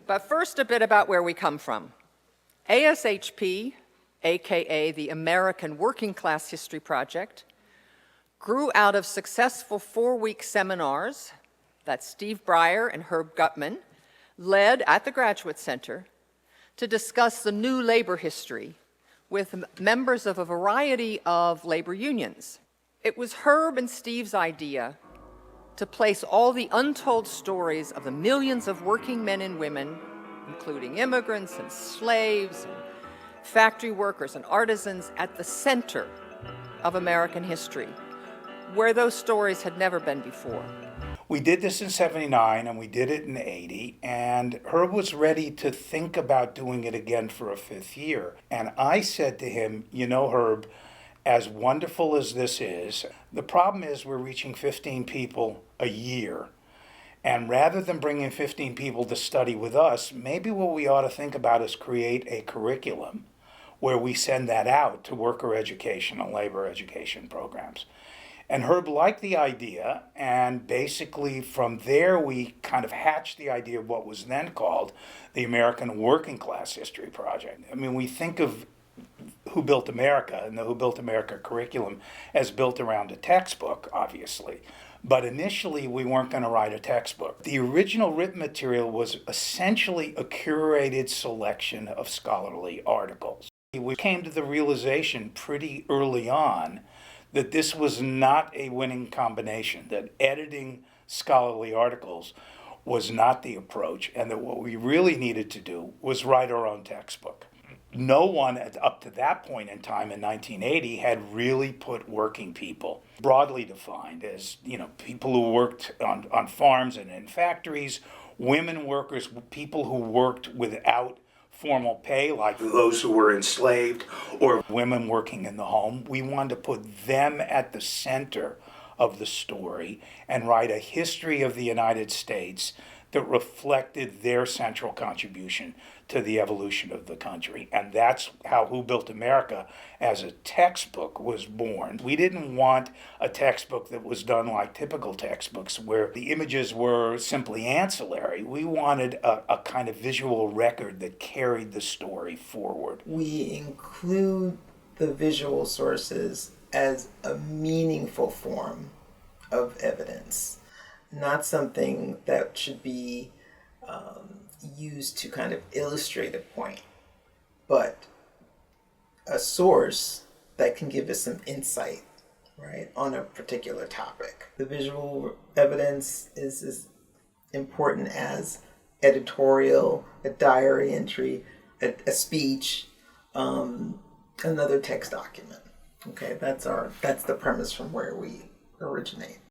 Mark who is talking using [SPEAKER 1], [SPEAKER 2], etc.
[SPEAKER 1] But first, a bit about where we come from. ASHP, aka the American Working Class History Project, grew out of successful 4-week seminars that Steve Brier and Herb Gutman led at the Graduate Center to discuss the new labor history with members of a variety of labor unions. It was Herb and Steve's idea to place all the untold stories of the millions of working men and women, including immigrants and slaves and factory workers and artisans, at the center of American history, where those stories had never been before.
[SPEAKER 2] We did this in 79 and we did it in 80, and Herb was ready to think about doing it again for a 5th year. And I said to him, you know, Herb, as wonderful as this is, the problem is we're reaching 15 people a year. And rather than bringing 15 people to study with us, maybe what we ought to think about is create a curriculum where we send that out to worker education and labor education programs. And Herb liked the idea, and basically from there we kind of hatched the idea of what was then called the American Working Class History Project. I mean, we think of Who Built America and the Who Built America curriculum as built around a textbook, obviously. But initially we weren't going to write a textbook. The original written material was essentially a curated selection of scholarly articles. We came to the realization pretty early on that this was not a winning combination, that editing scholarly articles was not the approach, and that what we really needed to do was write our own textbook. No one up to that point in time in 1980 had really put working people, broadly defined as, you know, people who worked on farms and in factories, women workers, people who worked without formal pay, like those who were enslaved, or women working in the home. We wanted to put them at the center of the story and write a history of the United States that reflected their central contribution to the evolution of the country. And that's how Who Built America as a textbook was born. We didn't want a textbook that was done like typical textbooks where the images were simply ancillary. We wanted a kind of visual record that carried the story forward.
[SPEAKER 3] We include the visual sources as a meaningful form of evidence, not something that should be used to kind of illustrate a point, but a source that can give us some insight, right, on a particular topic. The visual evidence is as important as editorial, a diary entry, a speech, another text document. Okay, that's the premise from where we originate.